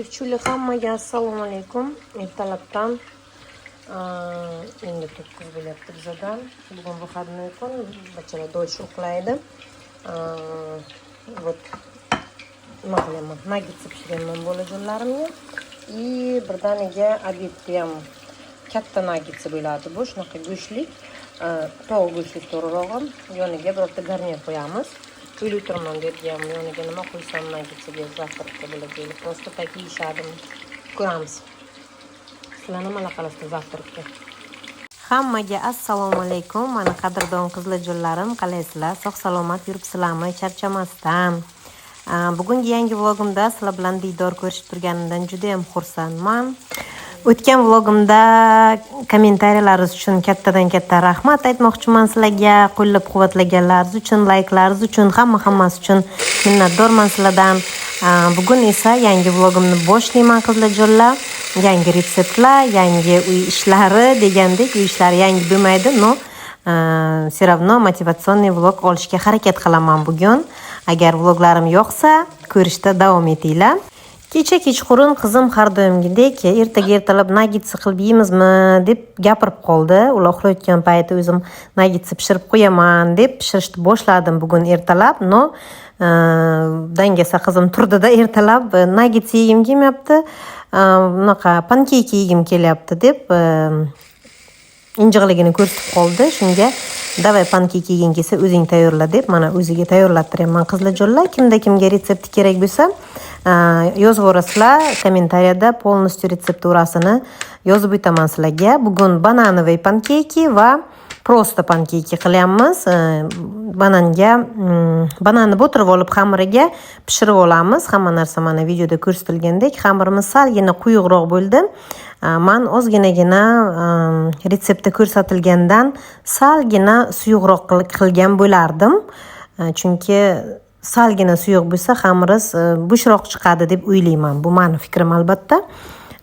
Девчули, hammaga assalomu alaykum. Ertalabdan endi 9 bo'lyapti bizadan. Bugun выходной kun, bachalar dolish uxlaydi. Вот nima qilaman? Nagitsi pishiraman bolajonlarimga. И birdaniga obedga ham katta nagitsi bo'ladi bu, shunaqa go'shtlik. Tovuq go'shtlik to'g'rirog'i, yoniga birorta garnir qo'yamiz. O'ylab turaman bergan yoniga nima qo'ysam nagitsiga завтракка bo'ladi. Просто так yeyishadimi? Ko'ramiz. Sizlar nimalar qilasizlar завтракка? Hammaga assalomu alaykum. Mana qadrdon qizlarjonlarim, qalaysizlar? Sog' salomat yuribsizlarmi? Charchamasdan. Bugungi yangi vlogimda sizlar bilan diydor ko'rishib turganimdan juda ham xursandman. O'tgan vlogimda kommentariyalarınız uchun kattadan katta rahmat aytmoqchiman sizlarga. Qo'llab-quvvatlaganlaringiz uchun, layklaringiz uchun, hammasi uchun minnatdorman sizlardan. Bugun esa yangi vlogimni boshlayman qizlarjonlar. Yangi retseptlar, yangi uy ishlari degandek, uy ishlari yangi bo'lmaydi, no все равно motivatsionniy vlog olishga harakat qilaman bugun. Agar vloglarim yoqsa, ko'rishda davom etinglar. Kecha kechqurun qizim har doimgidek ertaga ertalab nagitsi qilib yeymizmi deb gapirib qoldi. Ular uxlayotgan payti o'zim nagitsi pishirib qo'yaman deb pishirishni boshladim bugun ertalab. No dangasa qizim turdida ertalab nagitsi yegim kelmayapti. Bunaqa pankeyk yegim kelyapti deb injiqligini ko'rsatib qoldi. Shunga davay pankeyk yeging kelsa o'zing tayyorla deb mana o'ziga tayyorlattiryapman qizlarjonlar. Kimda kimga retsepti kerak bo'lsa yozib o'rasizlar, kommentariyada полностью retsepturasini yozib o'taman sizlarga. Bugun bananoviy pankeyki va prosta pankeyki qilyapmiz. Bananni bo'tirib olib xamiriga pishirib olamiz. Hamma narsa mana videoda ko'rsatilgandek, xamirimiz salgina quyuqroq bo'ldi. Men ozginagina retseptda ko'rsatilgandan salgina suyuqroq qilgan bo'lardim. Chunki salgina suyuq bo'lsa xamiringiz bo'shroq chiqadi deb o'ylayman. Bu meni fikrim albatta.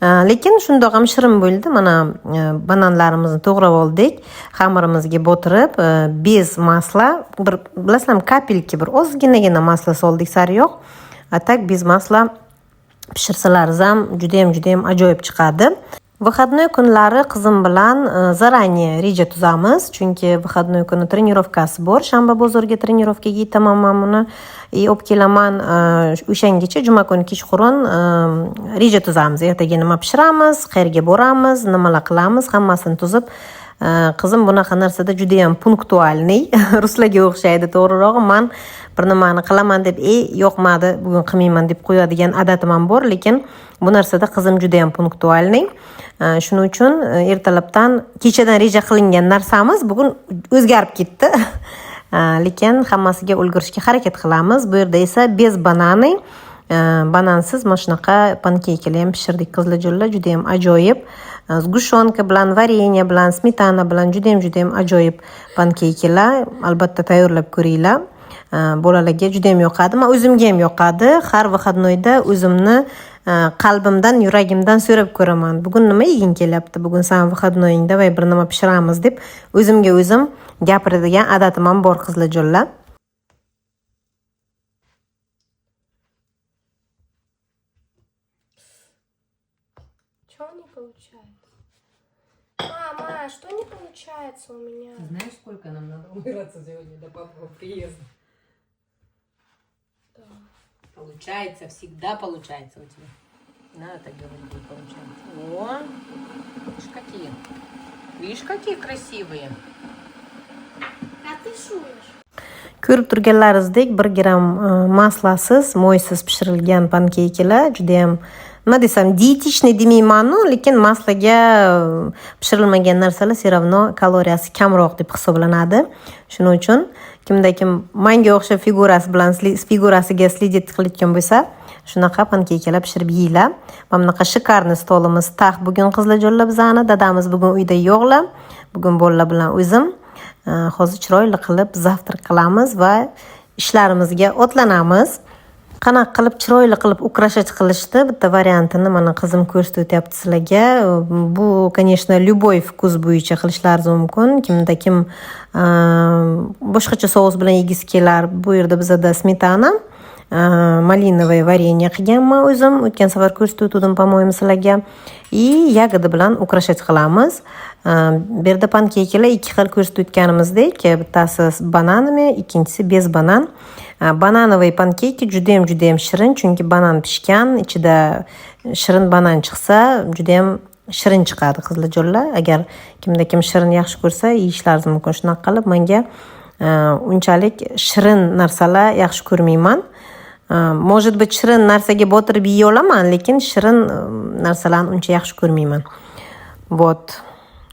Lekin shundoq ham shirin bo'ldi. Mana bananlarimizni to'g'rab oldik. Xamirimizga bo'tirib, bez masla, bir bilasizlarmi, kapelki bir ozginagina masla soldik sariyoq. Atak bez masla pishirsalarsiz ham juda ham ajoyib chiqadi. Выходной kunlari qizim bilan zaranniye reja tuzamiz. Chunki выходной kuni trenirovkasi bor. Shanba bozorga trenirovkaga yetaman men buni. Olib kelaman. O'shangacha juma kuni kechqurun reja tuzamiz. Ertaga nima pishiramiz, qayerga boramiz, nimalar qilamiz, hammasini tuzib. Qizim bunaqa narsada juda ham punktualniy. Ruslarga o'xshaydi to'g'rirog'i. Men bir nimani qilaman deb, yo'qmadi, bugun qilmayman deb qo'yadigan odatim ham bor, lekin bu narsada qizim juda ham punktualniy. Shuning uchun ertalabdan kechadan reja qilingan narsamiz bugun o'zgarib ketdi. Lekin hammasiga ulgurishga harakat qilamiz. Bu yerda esa bez banani, banansiz mana shunaqa pankeykalar ham pishirdik qizlarjonlar, juda ham ajoyib. Sgushonka bilan, vareniya bilan, smetana bilan juda ham ajoyib pankeykalar. Albatta tayyorlab ko'ringlar. Bolalarga juda ham yoqadi. Men o'zimga ham yoqadi. Har выходнойda o'zimni qalbimdan, yuragimdan so'rab ko'raman. Bugun nima yeging kelyapti? Bugun san выходнойingda va bir nima pishiramiz deb o'zimga o'zim gapiradigan odatim ham bor qizlarjonlar. Что не получается? Мама, что не получается у меня? Знаешь, сколько нам надо убираться сегодня до папы приезда? Да. Получается, всегда получается у тебя. Надо так говорить, будет получаться. О, видишь, какие. Видишь, какие красивые. А ты шуешь? Ko'rib turganlaringizdek 1 gram maslasiz, mo'ysiz pishirilgan pankeykalar juda ham nima desam, dietичный demayman-ku, lekin maslaga pishirilmagan narsalar все равно kaloriyasi kamroq deb hisoblanadi. Shuning uchun kimda kim menga o'xshab figurasiga следить qilayotgan bo'lsa, shunaqa pankeykalar pishirib yeylar. Mana bunaqa shikarni stolimiz taxt bugun qizlarjonlar bizani, dadamiz bugun uyda yo'qlar. Bugun bolalar bilan o'zim hozir chiroyli qilib zavtrak qilamiz va ishlarimizga otlanamiz. Qanaqa qilib chiroyli qilib ukrashach qilishdi, bitta variantini mana qizim ko'rsatyapti sizlarga. Bu, конечно, любой vkus bo'yicha qilishlaringiz mumkin. Kimda kim boshqacha sous bilan yegisi kelar. Bu yerda bizda smetana, malinovoy vareniya qilganman o'zim. O'tgan safar ko'rsatib o'tdim, по-моему, sizlarga. И yagidi bilan ukrashat qilamiz. Bu yerda pankekilar ikki xil ko'rsatib o'tganimizdek, bittasi bananmi, ikkinchisi bez banan. Bananovoy pankeki juda ham shirin, chunki banan pishgan, ichida shirin banan chiqsa, juda ham shirin chiqadi qizlarjonlar. Agar kimda kim shirin yaxshi ko'rsa, yeyishlaringiz mumkin. Shunaqa qilib, menga unchalik shirin narsalar yaxshi ko'rmayman. Может быть, shirin narsaga botirib yeya olaman, lekin shirin narsalarni uncha yaxshi ko'rmayman. Вот.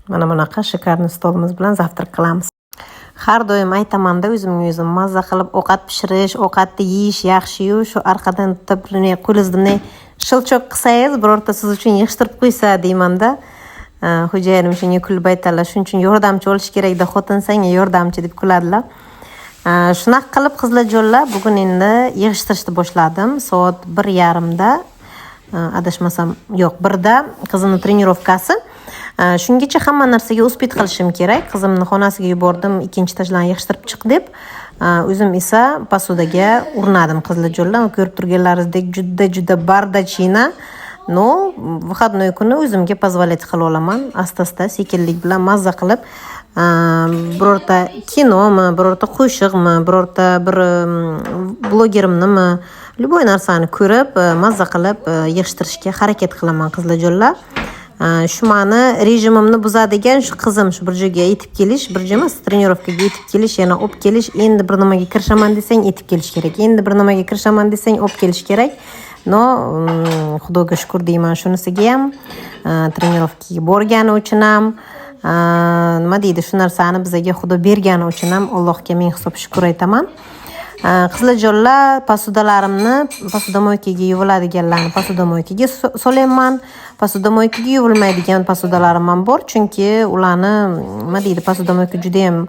Mana bunaqa shikarni stolimiz bilan zavtrak qilamiz. Har doim aytaman-da, o'zim mazza qilib ovqat pishirish, ovqatni yeyish yaxshi-yu, shu orqadan qo'lingizdan shilchoq qilsangiz, birorta siz uchun yig'ishtirib qo'ysa deyman-da. Xo'jayinim shunga kulib aytadilar, shuning uchun yordamchi olish kerak-da, xotin senga yordamchi deb kuladilar. Shunaqa qilib qizlarjonlar, bugun endi yig'ishtirishni boshladim. Soat 1:30da, adashmasam, yo'q, 1da qizimni trenirovkasi. Shungacha hamma narsaga uspet qilishim kerak. Qizimni xonasiga yubordim, ikkinchi tashlarni yig'ishtirib chiq deb. O'zim esa posudaga urinadim qizlarjonlar. Ko'rib turganlaringizdek juda bardachina. No, выходной kuni o'zimga позволять qila olaman. Asta-asta, sekinlik bilan mazza qilib, birorta kinomi, birorta qo'shiqmi, birorta bir blogerimnimi, любой narsani ko'rib, mazza qilib yig'ishtirishga harakat qilaman qizlarjonlar. Shu meni rejimimni buzadigan shu qizim shu bir joyga yetib kelish, bir joy emas, trenirovkaga yetib kelish, yana olib kelish, endi bir nimaga kirishaman desang yetib kelish kerak. Endi bir nimaga kirishaman desang olib kelish kerak. No, xudoga shukr deyman shunisiga ham. Trenirovkaga borgani uchun ham, nima deydi, shu narsani bizga Xudo bergani uchun ham Allohga ming hisob shukr aytaman. Qizlarjonlar, posudalarimni posudamoykaga yuviladiganlarni posudamoykaga solayman. Posudamoykaga yuvilmaydigan posudalarim ham bor, chunki ularni nima deydi, posudamoyka juda ham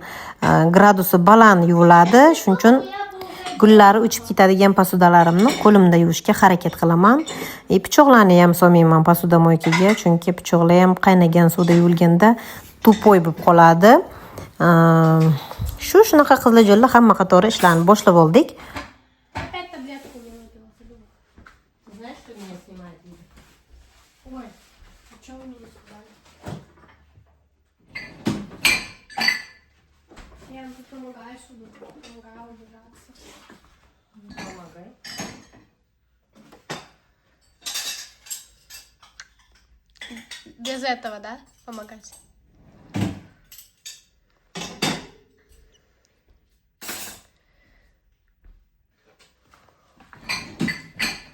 gradusi baland yuviladi. Shuning uchun gullari uchib ketadigan posudalarimni qo'limda yuvishga harakat qilaman. Pichoqlarni ham solmayman posudamoykaga, chunki pichoqlar ham qaynagan suvda yuvilganda tupoy bo'lib qoladi. Shunaqa qizlarjonlar, hamma qatori ishlarni boshlab oldik. Опять таблетку не выпила, подумай. Знаешь, что меня снимает видео? Ой, а что вы мне сказали? Я вам тут помогаю, чтобы помогаю убираться. Помогай. Без этого, да? Помогать.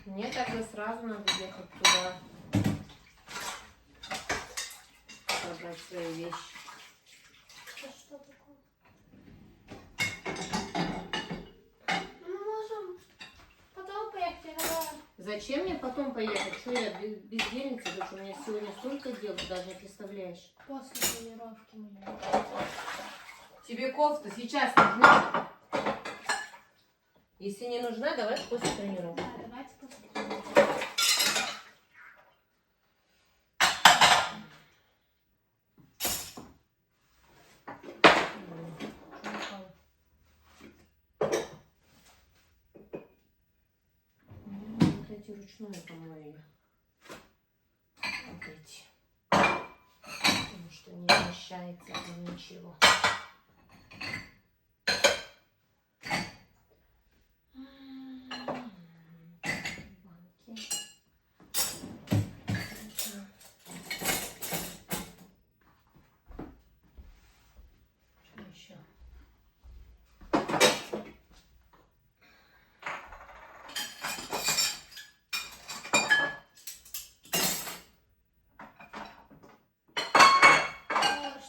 Мне тогда сразу надо ехать туда, собрать свои вещи. Это что такое? Ну, мы можем потом поехать, давай. Зачем мне потом поехать? Что я бездельница? Потому что у меня сегодня столько дел, ты даже не представляешь. После тренировки мы. Тебе кофта сейчас нужна? Если не нужна, давай после тренировки. Да, давайте после тренировки. Эти ручную помою ее. Вот эти. Потому что не вмещается там ничего.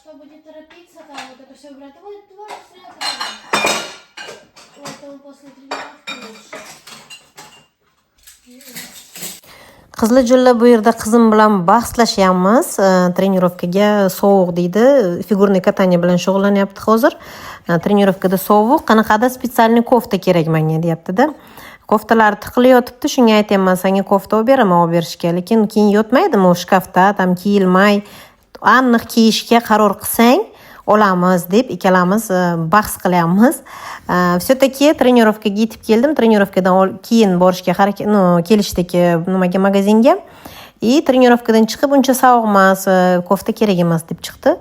Чтобы не торопиться, там вот это все убрать. Давай сразу. Поэтому после тренировки лучше. Qizlarjonlar, bu yerda qizim bilan bahslashyapmiz. Trenirovkaga sovuq deydi. Figurniy kataniya bilan shug'ullanyapti hozir. Trenirovkada sovuq, qanaqadir spesialniy kofta kerak menga deyapti-da. Koftalar tiqilib yotibdi, shunga aytayman, senga kofta olib beraman, olib berishga. Lekin keyin yotmaydimi u shkafda, tam kiyilmay, aniq kiyishga qaror qilsang, olamiz deb ikkalamiz bahs qilyapmiz. Все-таки trenirovkaga yetib keldim. Trenirovkadan keyin borishga kelishdik nimaga magazinga. Trenirovkadan chiqib uncha savoq emas, kofta kerak emas deb chiqdi.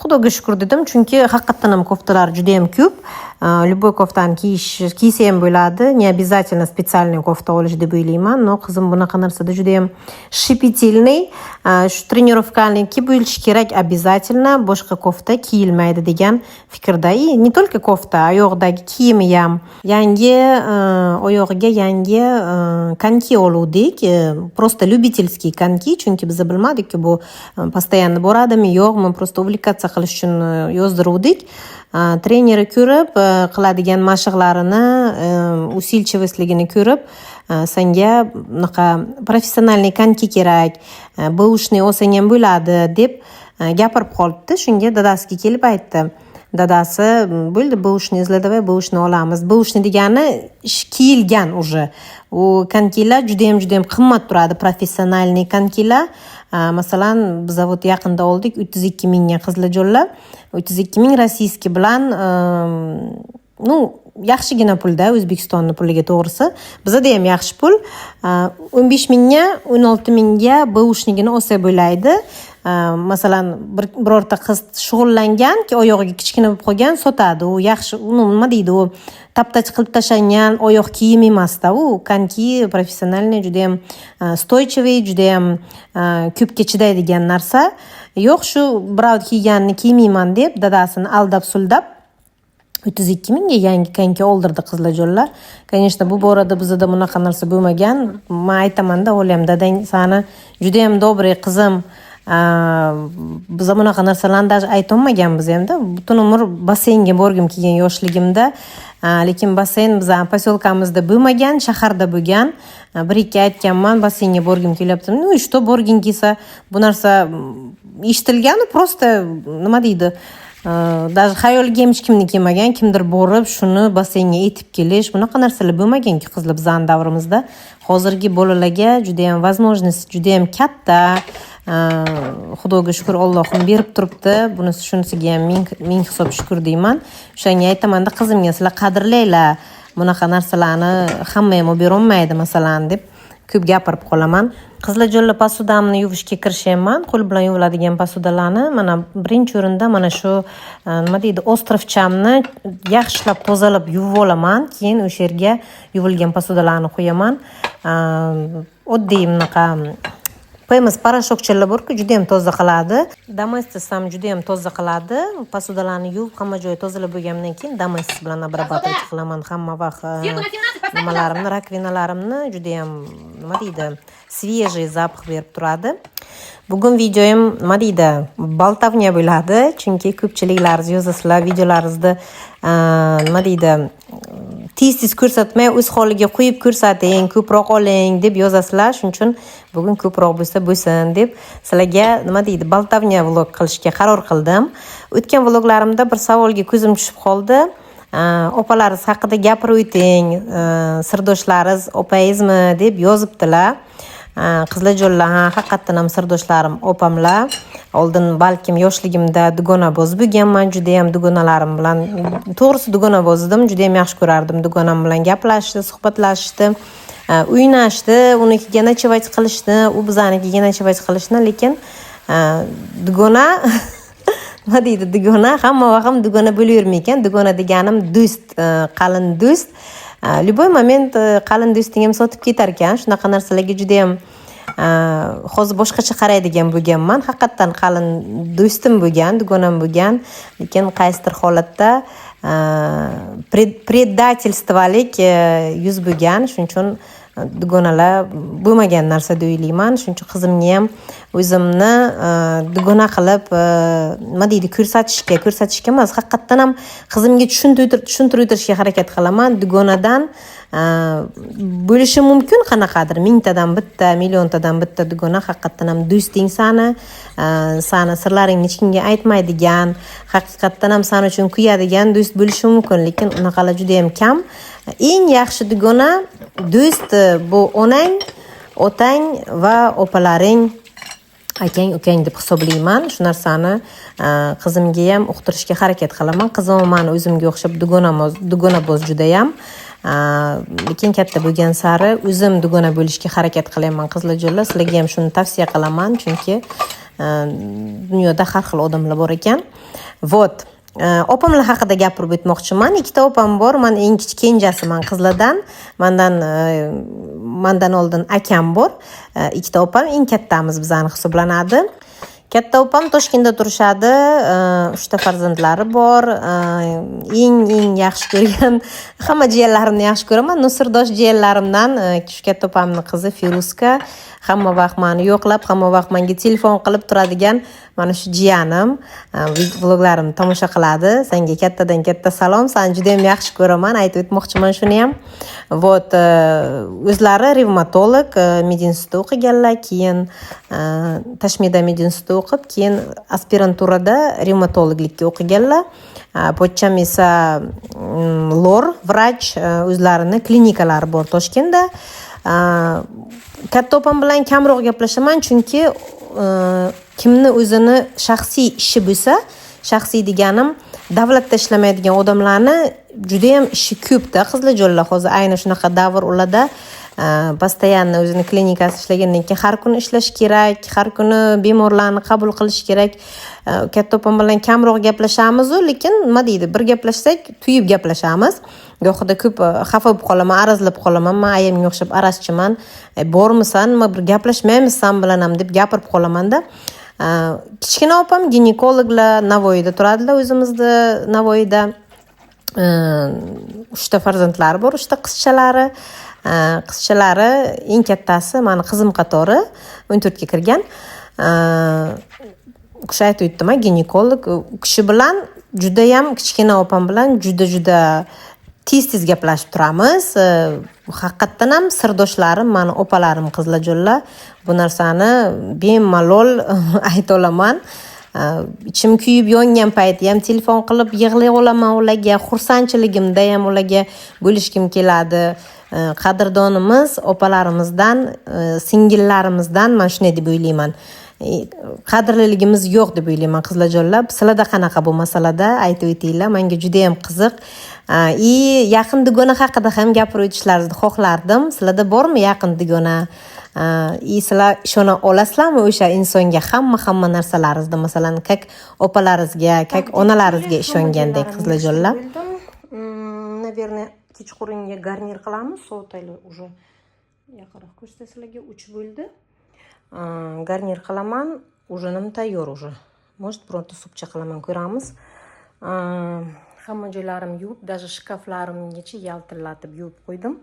Xudoga shukr dedim, chunki haqiqatan ham koftalar juda ham ko'p. Любой koftani kiysa ham bo'ladi. Не обязательно специальный kofta olish deb o'ylayman. No, qizim bunaqa narsada juda ham shipitilniy. Shu trenirovkaniki bo'lishi kerak обязательно, boshqa kofta kiyilmaydi degan fikrda. Не только kofta, oyoqdagi kiyimi ham yangi, oyog'iga yangi konki oluvdik. Просто любительский konki, chunki biz bilmadik-ku bu постоянно boradimi, yo'qmi, просто увлекаться qilish uchun yozdiruvdik. Treneri ko'rib, qiladigan mashqlarini, усидчивостьligini ko'rib, senga bunaqa professionalniy konki kerak, бэушный olsang ham bo'ladi deb gapirib qolibdi. Shunga dadasiga kelib aytdi. Dadasi bo'ldi, bэушный izladavay, bэушный olamiz. Bэушный degani kiyilgan уже. U konkilar juda ham qimmat turadi, professionalniy konkilar. Masalan, biz zavod yaqinda oldik 32 mingga Qiziljo'llar. 32 ming rossiyskiy bilan yaxshigina pulda, O'zbekistonning puliga to'g'risi. Bizda ham yaxshi pul. 15 mingga, 16 mingga bэушнигini olsa bo'laydi. Masalan, birorta qiz shug'ullanganki, oyog'iga kichkina bo'lib qolgan, sotadi. U yaxshi, nima deydi, u taptach qilib tashlangan oyoq kiyim emas-da. U konki professionalniy, juda ham stoychivый, juda ham ko'pga chidaydigan narsa. Yo'q, shu birov kiyganini kiymayman deb dadasini aldab-suldab 32 mingga yangi konki oldirdi Qiziljo'llar. Конечно, bu borada bizda bunaqa narsa bo'lmagan. Men aytaman-da, o'ylayman, dadang sani juda ham добрый qizim. Biz bunaqa narsalarni даже aytolmaganmiz hamda. Butun umr basseynga borgim kelgan yoshligimda, lekin basseyn bizning posyolkamizda bo'lmagan, shaharda bo'lgan. Bir-ikki aytganman, basseynga borgim kelyapti. Ну, что borging kelsa, bu narsa eshitilgan, просто nima deydi? Даже xayolga ham hech kimni kelmagan, kimdir borib shuni basseynga etib kelish, bunaqa narsalar bo'lmagan-ku qizlar bizning davrimizda. Hozirgi bolalarga juda ham возможность juda ham katta. Xudoga shukr, Allohim berib turibdi. Bunisi shunisiga ham ming hisob shukr deyman. O'shanga aytaman-da, qizimga sizlar qadrlaylar. Bunaqa narsalarni hamma ham olib berolmaydi masalan deb ko'p gapirib qolaman. Qiziljo'llar posudamni yuvishga kirishyapman. Qo'l bilan yuviladigan posudalarni mana birinchi o'rinda mana shu nima deydi, ostrovchamni yaxshilab tozalab yuvib olaman. Keyin o'sha yerga yuvilgan posudalarni qo'yaman. Oddiy bunaqa Paymas parashokchalar bor-ku, juda ham toza qiladi. Domestos ham juda ham toza qiladi. Posudalarni yuvib, hamma joyi tozalab bo'lgandan keyin domestos bilan обрабатывать qilaman hamma vaqt. Nimalarimni, rakvinalarimni juda ham nima deydi, свежий запах berib turadi. Bugun videoyim nima deydi, baltavnya bo'ladi, chunki ko'pchiliklaringiz yozasizlar videolaringizda nima deydi, tez ko'rsatmay o'z holiga qo'yib ko'rsating, ko'proq oling deb yozasizlar. Shuning uchun bugun ko'proq bo'lsin deb sizlarga nima deydi, baltavnya vlog qilishga qaror qildim. O'tgan vloglarimda bir savolga ko'zim tushib qoldi. Opalaringiz haqida gapirib o'ting, sirdoshlaringiz opangizmi deb yozibdilar. Qiziljo'llar haqiqatan ham sirdoshlarim opamlar. Oldin balkim yoshligimda dugonaboz bo'lganman, juda ham dugonalarim bilan, to'g'risi dugonaboz edim, juda ham yaxshi ko'rardim. Dugonam bilan gaplashishni, suhbatlashishni, o'ynashdi, unikiga nachevать qilishni, u bizanikiga nachevать qilishni, lekin dugona nima deydi, dugona hamma vaqt dugona bo'lavermaykan. Dugona deganim do'st, qalin do'st. Любой moment qalin do'sting ham sotib ketar ekan. Shunaqa narsalarga juda ham hozir boshqacha qaraydigan bo'lganman. Haqiqatan qalin do'stim bo'lgan, dugonam bo'lgan, lekin qaysidir holatda предательстволик yuz bo'lgan. Shuning uchun dugonalar bo'lmagan narsa deb o'ylayman. Shuning uchun qizimga ham o'zimni dugona qilib nima deydi, ko'rsatishga emas, haqiqatan ham qizimga tushuntirishga harakat qilaman. Dugonadan bo'lishi mumkin qanaqadir, mingtadan bitta, milliontadan bitta dugona haqiqatan ham do'sting sani sirlaringni hech kimga aytmaydigan, haqiqatan ham sen uchun kuyadigan do'st bo'lishi mumkin, lekin unaqalar juda ham kam. Eng yaxshi dugona do'st bu onang, otang va opalaring. akang ukang deb hisoblayman. Shu narsani qizimga ham uqtirishga harakat qilaman. Qizim meni o'zimga o'xshab dugonaboz judayam. Lekin katta bo'lgan sari o'zim dugona bo'lishga harakat qilaman. Qizlarjonlar, sizlarga ham shuni tavsiya qilaman, chunki dunyoda har xil odamlar bor ekan. Vot. Opamlar haqida gapirib o'tmoqchiman. Ikkita opam bor. Men eng kenjasiman qizlardan. Mendan oldin akam bor. Ikkita opam, eng kattamiz bizani hisoblanadi. Katta opam Toshkentda turishadi. 3 ta farzandlari bor. Eng yaxshi ko'rgan hamma jiyanlarimni yaxshi ko'raman. Nusirdosh jiyanlarimdan shu katta opamning qizi Firuzka hamma vaqt meni yo'qlab, hamma vaqt menga telefon qilib turadigan mana shu jiyanim vloglarimni tomosha qiladi. Senga kattadan katta salom. Seni juda ham yaxshi ko'raman. Aytib o'tmoqchiman shuni ham. Vot, o'zlari revmatolog, medinstitutda o'qiganlar, keyin Tashmida medinstitutda o'qib, keyin aspiranturada revmatologlikka o'qiganlar. Pochcham esa lor, vrach, o'zlarini klinikalari bor Toshkentda. Katta opam bilan kamroq gaplashaman, chunki kimni o'zini shaxsiy ishi bo'lsa, shaxsiy deganim davlatda ishlamaydigan odamlarni juda ham ishi ko'pda qizlarjonlar. Hozir ayni shunaqa davr ularda постоянно o'zini klinikasi ishlagandan keyin har kuni ishlash kerak, har kuni bemorlarni qabul qilish kerak. Katta opam bilan kamroq gaplashamiz, lekin nima deydi, bir gaplashsak tuyib gaplashamiz. Go'xida ko'p xafa bo'lib qolaman, arazlab qolaman. Men ayamga o'xshab arazchiman. Bormisan, nima bir gaplashmaymiz sen bilan ham deb gapirib qolamanda. Kichkina opam ginekologlar Navoiyda turadilar, o'zimizda Navoiyda. 3 ta farzandlari bor, 3 ta qizchalari. Qizchalari eng kattasi meni qizim qatori 14 ga kirgan. O'sha aytib o'tdim, ginekolog. U kishi bilan juda ham kichkina opam bilan juda tez gaplashib turamiz. Haqiqatdan ham sirdoshlarim, meni opalarim qizlarjonlar. Bu narsani bemalol ayta olaman. Ichim kuyib yongan payti ham telefon qilib yig'lay olaman ularga, xursandchiligimda ham ularga bo'lishkim keladi. Qadrdonimiz opalarimizdan, singillarimizdan men shunday deb o'ylayman. Qadrliligimiz yo'q deb o'ylayman qizlarjonlar. Sizlarda qanaqa bu masalada aytib o'tinglar. Menga juda ham qiziq. Yaqin dugona haqida ham gapirib o'tishlaringizni xohlardim. Sizlarda bormi yaqin dugona? Sizlar ishona olasizlarmi o'sha insonga hamma narsalaringizni, masalan, kak opalaringizga, kak onalaringizga ishongandek qizlarjonlar? Наверное, kechqurunga garnir qilamiz. Sovutaylar уже yaqinroq ko'rsatsizlarga 3 bo'ldi. Garnir qilaman, ujunim tayyor уже. Может, bironta supcha qilaman, ko'ramiz. Hamma joylarim yuvib, даже shkaflarimgacha yaltillatib yuvib qo'ydim.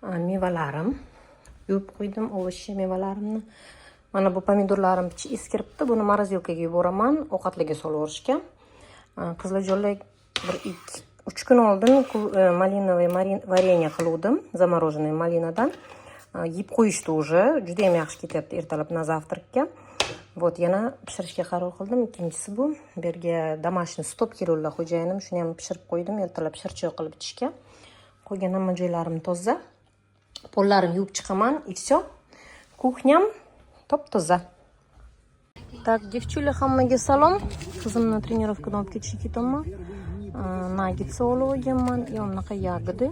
Mevalarim yuvib qo'ydim, ovoshi mevalarimni. Mana bu pomidorlarim eskiribdi. Buni morozelkaga yuboraman, ovqatlarga solib yuborishga. Qizlarjonlar 3 kun oldin malinovoy vareniya qiluvdim, zamorоженный malinadan. Yeb qo'yishdi уже, juda ham yaxshi ketyapti ertalab na zavtrakka. Вот, yana pishirishga qaror qildim. Ikkinchisi bu. Bu yerga домашний stop kelurlar xo'jayinim, shuni ham pishirib qo'ydim, ertalab shirchoy qilib ichishga. Qo'ygan hamma joylarim toza. Pollarim yuvib chiqaman, и всё. Kuxnyam top-toza. Так, девчуля, hammaga salom. Qizimni trenirovkadan olib ketishga ketaman. Nagitsa olib olganman, yonaqa yagidi.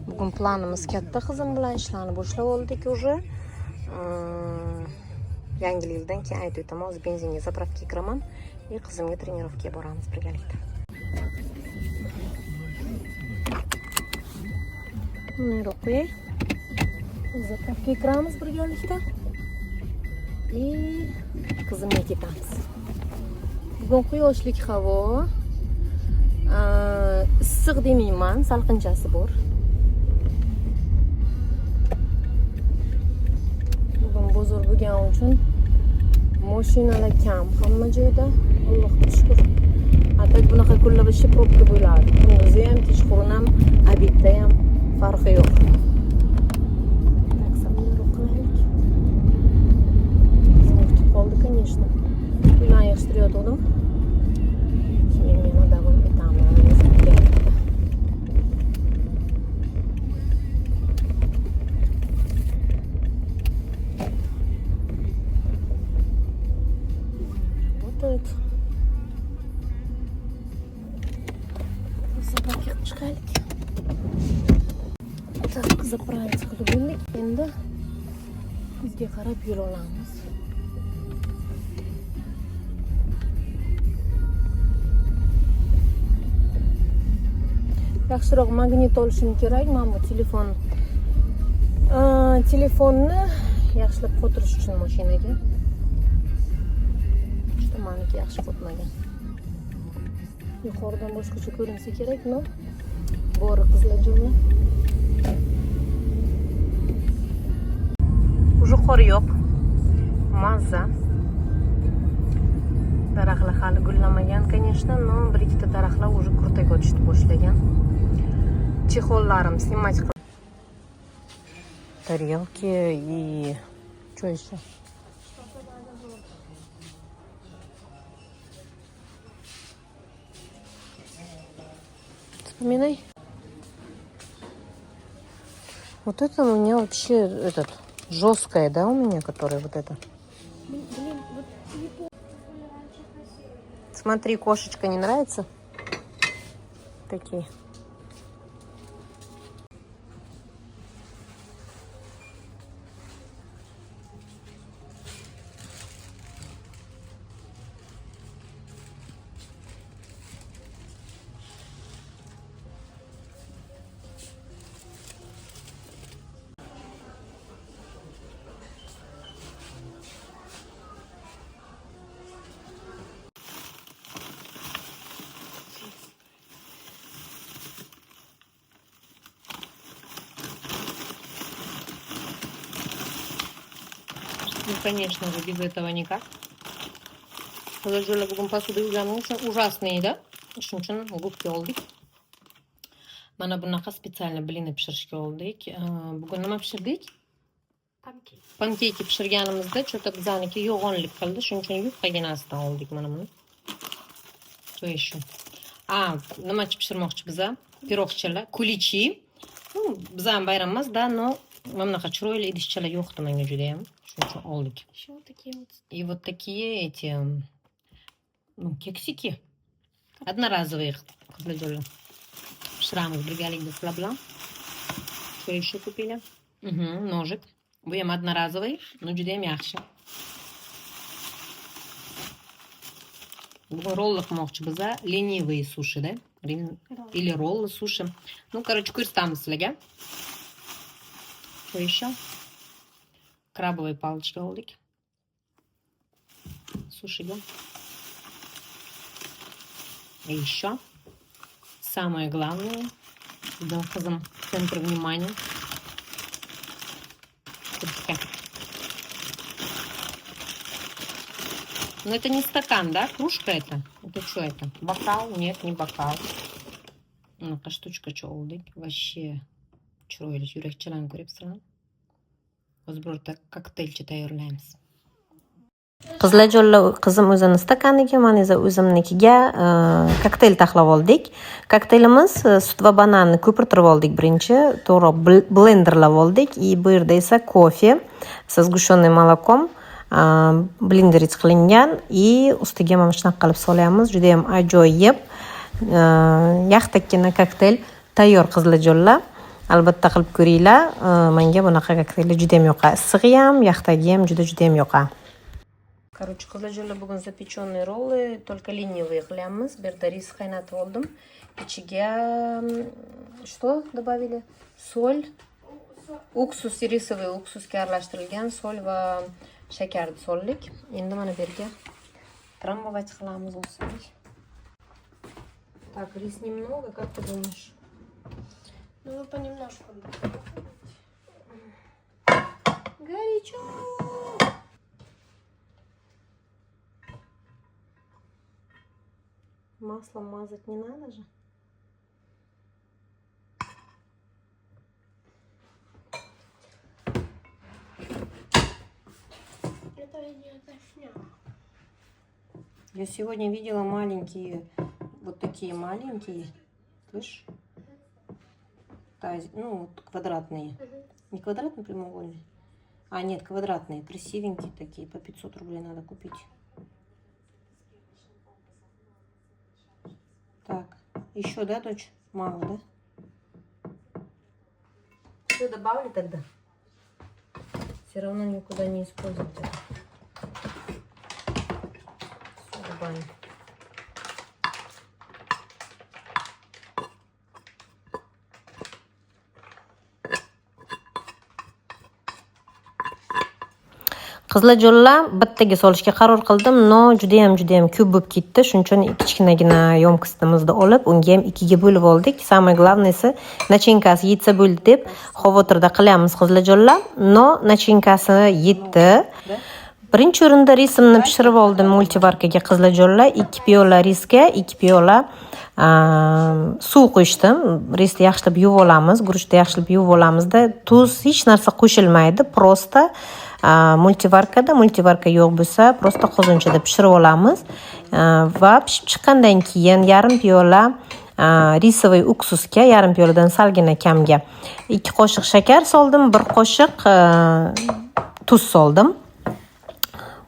Bugun planimiz katta, qizim bilan ishlarni boshlab oldik уже. Yangi yildan keyin aytib o'taman, o'z benzinga zapravkaga kiraman va qizimga trenirovkaga boramiz birgalikda. Buni qo'yay. Zapravkaga kiramiz birgalikda. И qizimga ketamiz. Bugun quyoshlik havo. Issiq demayman, salqinchasi bor. Bugun bozor bo'lgani uchun mashinalar kam hamma joyda. Allohga shukr. Atak bunaqa kunlarda ishi probka bo'ladi. Kunduzi ham, kechqurun ham, obedda ham farqi yo'q. Taksometr qilaylik. Kutib qoldi, конечно. Ularni yig'ishtirayotgandim. Keyin men davom etaman. стоит. Собаки chiqaylik. Так, заправить qilib bo'ldik. Endi bizga qarab yo'l olamiz. Yaxshiroq magnit olishim kerak. Men bu telefonni yaxshilab qotirish uchun mashinaga. Juda meniki yaxshi qotmagan. Yuqoridan boshqacha ko'rinsa kerak, no? Bori qizlar jo'mla. Уже qor yo'q. Mazza. Daraxtlar hali gullamagan, конечно, но bir ikkita daraxtlar уже kurtaga o'tishni boshlagan. Чехолларым снимать. Тарелки и что еще? Вспоминай. Вот это у меня вообще этот жесткое, да, у меня, которое вот это. Смотри, кошечка не нравится? Такие. Ну, конечно же, без этого никак. Положила bugun посуду yuvganim uchun ужасный, да? Shuning uchun gubka oldik. Mana bunaqa специально blini pishirishga oldik. Bugun nima pishirdik? Pankeyki pishirganimizda cho'ta bizaniki yo'g'onlik qildi. Shuning uchun yupqaginasidan oldik mana buni. Что еще? Nimachi pishirmoqchi biza? Pirogchilar, kulichi. Bizam bayram emas, da, но mana bunaqa chiroyli idishchalar yo'qdi menga juda ham. Shuning uchun oldik. Еще вот такие вот. И вот такие эти, кексики. Одноразовые. Пishiramiz birgalikda sizlar bilan. Что еще купили? Ножик. Bu ham одноразовый, но juda ham yaxshi. Bugun rolli qilmoqchi biza, ленивые суши, да? Или rolli суши. Ну, короче, ko'rsatamiz sizlarga. Что еще? Крабовые палочки oldik. Сушиga. И еще самое главное, да, в центре внимания. Кружка. Но это не стакан, да? Кружка это? Это что это? Бокал? Нет, не бокал. Ну-ка, штучка что oldik. Вообще chiroyli yurakchalarni ko'ryapsizlarmi? Hozir birorta kokteylcha tayyorlaymiz. Qizlar jo'lla qizim o'zini stakaniga, men esa o'zimnikiga kokteyl taxlab oldik. Kokteylimiz sut va bananni ko'pirtirib oldik birinchi, to'g'ri blenderlab oldik. И bu yerda esa kofe со сгущенным молоком blenderить qilingan и ustiga mana shunaqa qilib solyapmiz. Juda ham ajoyib. Yaxtakkina kokteyl tayyor qizlar jo'lla. Albatta qilib ko'ringlar. Menga bunaqa kokteyl juda ham yoqadi. Issig'i ham, yaxtagi ham juda ham yoqadi. Короче, qizlar jo'lla bugun запеченные роллы, только ленивые qilyapmiz. Bu yerda ris qaynatib oldim. Ichiga что добавили? Соль, уксус, рисовый уксусga aralashtirilgan соль va shakarni soldik. Endi mana bu yerga трамбовать qilamiz o'sib. Так, рис немного, как ты думаешь? Ну, вы понемножку. Горячо! Маслом мазать не надо же. Это не отошня. Я сегодня видела маленькие, вот такие маленькие, слышь? Ну, вот квадратные. Не квадратные, прямоугольные. Нет, квадратные, красивенькие такие, по 500 рублей надо купить. Так, еще, да, дочь? Мало, да? Все добавлю тогда. Все равно никуда не использовать это. Все добавим. Qiziljo'lla bittaga solishga qaror qildim, no judayam ko'p bo'lib ketdi. Shuning uchun kichkinagina yomkistimizni olib, unga ham ikkiga bo'lib oldik. Самое главныйsi nachinkasi yetsa bo'ldi deb xavotirda qilyapmiz qiziljo'lla. No nachinkasi yetdi. Birinchi o'rinda risimni pishirib oldim multivarkaga qiziljo'lla. 2 piyola risga 2 piyola suv qo'shdim. Risni yaxshilab yuvib olamiz, guruchni yaxshilab yuvib olamizda. Tuz hech narsa qo'shilmaydi, prosta multivarka yo'q bo'lsa, prosta qozonchada pishirib olamiz. Va pishib chiqqandan keyin yarim piyola risovый uksusga, yarim piyoladan salgina kamga 2 qoshiq shakar soldim, 1 qoshiq tuz soldim.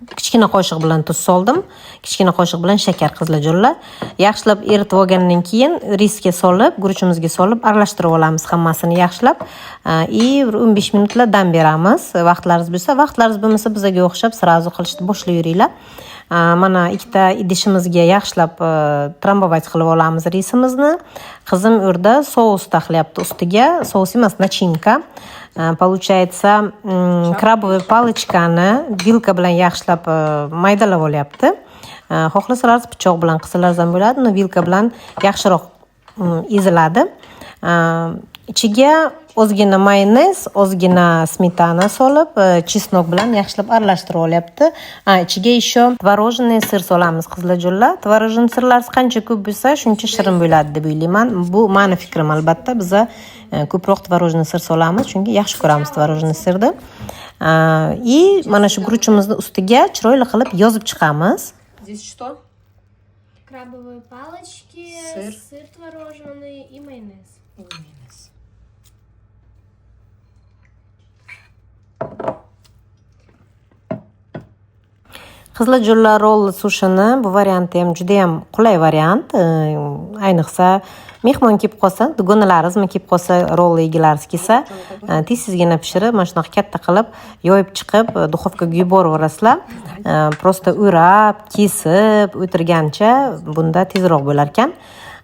Kichkina qoshiq bilan tuz soldim, kichkina qoshiq bilan shakar qiziljo'lla. Yaxshilab eritib olgandan keyin risga solib, guruchimizga solib aralashtirib olamiz hammasini yaxshilab. 15 minutlar dam beramiz. Vaqtlaringiz bo'lsa, vaqtlaringiz bo'lmasa bizga o'xshab sirazu qilishni boshlayveringlar. Mana ikkita idishimizga yaxshilab trambować qilib olamiz risimizni. Qizim o'rda sous taxlayapti ustiga. Sous emas, nachinka. Получается, krabовый palichkani vilka bilan yaxshilab maydalab olyapti. Xohlasangiz pichoq bilan qilsangiz ham bo'ladi, uni vilka bilan yaxshiroq eziladi. Ichiga ozgina mayonez, ozgina smetana solib, chesnok bilan yaxshilab aralashtirib olyapti. Ichiga еще tворожный sir solamiz qiziljo'lla. Tворожный sirlar qancha ko'p bo'lsa, shuncha shirin bo'ladi deb o'ylayman. Bu meni fikrim albatta. Biz ko'proq tворожный sir solamiz, chunki yaxshi ko'ramiz tворожный sirni. И mana shu guruchimizni ustiga chiroyli qilib yozib chiqamiz. Здесь что? Крабовые палочки, сыр творожный и майонез. Qiziljo'lla roll sushini bu varianti ham juda ham qulay variant. Ayniqsa mehmon kelib qolsa, dugonalaringizmi kelib qolsa, roll yegilaringiz kelsa, tez-tezgina pishirib, mana shunaqa katta qilib yoyib chiqib, duxovkaga yuborib yuborasizlar. Prosta o'rab, kesib, o'tirgancha bunda tezroq bo'lar ekan.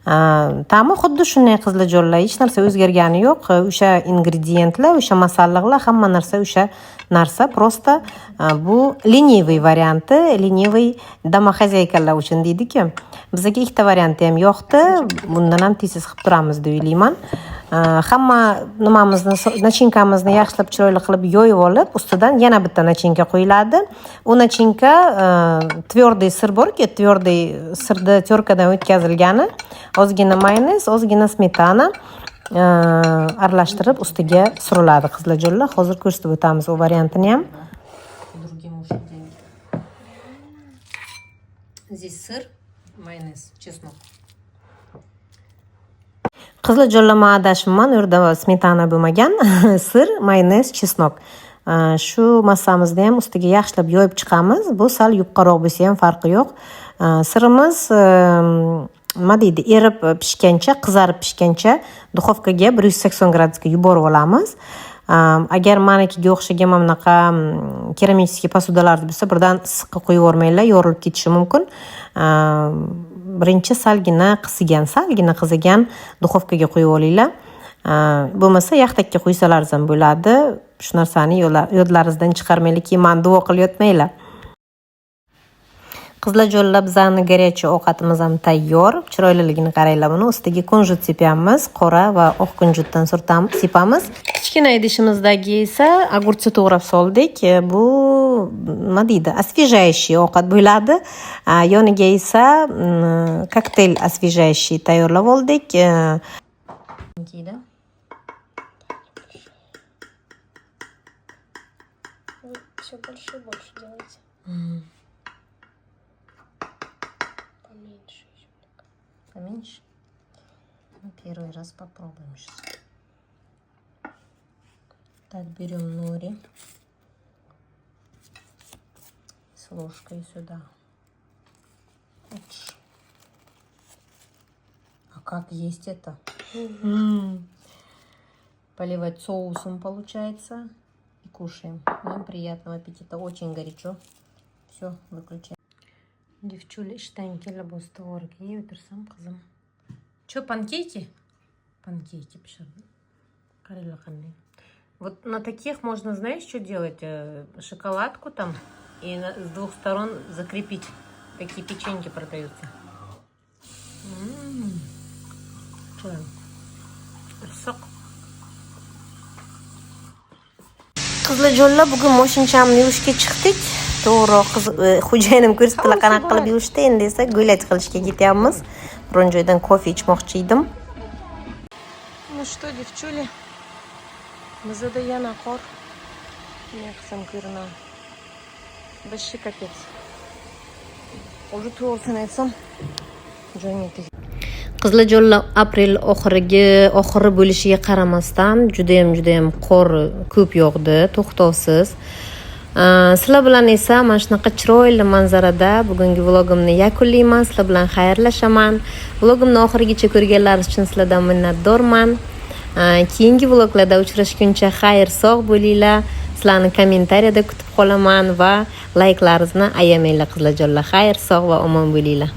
Ta'mi xuddi shunday qiziljo'lla, hech narsa o'zgargani yo'q. O'sha ingrediyentlar, o'sha masalliqlar, hamma narsa o'sha narsa. Prosta bu ленивый varianti, ленивый domохозяйkalar uchun deydi-ku. Bizga ikkita varianti ham yoqdi. Bundan ham tez qilib turamiz deb o'ylayman. Hamma nimamizni, nachinkamizni yaxshilab chiroyli qilib yoyib olib, ustidan yana bitta nachinka qo'yiladi. U nachinka tвердый sir bor-ku, tвердый sirni terkadan o'tkazilgani, ozgina mayonez, ozgina smetana aralashtirib ustiga suriladi qiziljo'lla. Hozir ko'rsatib o'tamiz u variantini ham. Здесь сыр, майонез, чеснок. Qiziljo'lla adashibman, u yerda smetana bo'lmagan, sir, mayonez, chesnok. Shu massamizni ham ustiga yaxshilab yoyib chiqamiz. Bu sal yupqaroq bo'lsa ham farqi yo'q. Sirimiz nima deydi, erib pishgancha, qizarib pishgancha duxovkaga 180 gradusga yuborib olamiz. Agar manikiga o'xshagan bunaqa keramический posudalar bo'lsa, birdan issiqqa qo'yib yubormanglar, yorilib ketishi mumkin. Birinchi salgina qizigan duxovkaga qo'yib olinglar. Bo'lmasa yaxtakka qo'ysalaringiz ham bo'ladi. Shu narsani yodlaringizdan chiqarmanglar, keyin men duo qilib yotmanglar. Qiziljo'lla bizning горячий ovqatimiz ham tayyor. Chiroyliligini qaranglar buni. Ustiga kunjut sepamiz, qora va oq kunjutdan sepamiz. Kichkina idishimizdagi esa огурцы to'g'rab soldik. Bu nima deydi? Освежающий ovqat bo'ladi. Yoniga esa kokteyl освежающий tayyorlab oldik. Все больше и больше делайте. Поменьше. Поменьше? Ну, первый раз попробуем сейчас. Так, берем нори с ложкой сюда. как есть это? Поливать соусом получается. И кушаем. Вам приятного аппетита. Очень горячо. Все, выключаем. Девчули, işten kelib o'zi to'g'riga yeb o'tirsam qizim. Че, панкейки? Панкейки пишем. Qaranglar qanday. Вот на таких можно, знаешь, что делать? Шоколадку там и с двух сторон закрепить. Такие печеньки продаются. Сок. Qizlarjonlar, bugun moshinchamni yuvishga chiqdik. To'g'ri, xo'jayinim ko'rsatdilar qanaqa qilib yuvishni. Endi esa go'lat qilishga ketyapmiz. Biron joydan kofe ichmoqchi edim. Ну что, девчули? Bizada yana qor. Ne qilsam ko'rina. Вообще капец. Уже to'g'risini aytsam, joyim tegdi. Qizlarjonlar, aprel oxiri bo'lishiga qaramasdan judayam qor ko'p yog'di, to'xtovsiz. Sizlar bilan esa mana shunaqa chiroyli manzarada bugungi vlogimni yakunlayman. Sizlar bilan xayrlashaman. Vlogimni oxirigacha ko'rganlaringiz uchun sizlardan minnatdorman. Keyingi vloglarda uchrashguncha xayr, sog' bo'linglar. Sizlarni kommentariyada kutib qolaman va layklaringizni ayamanglar qizlarjonlar. Xayr, sog' va omon bo'linglar.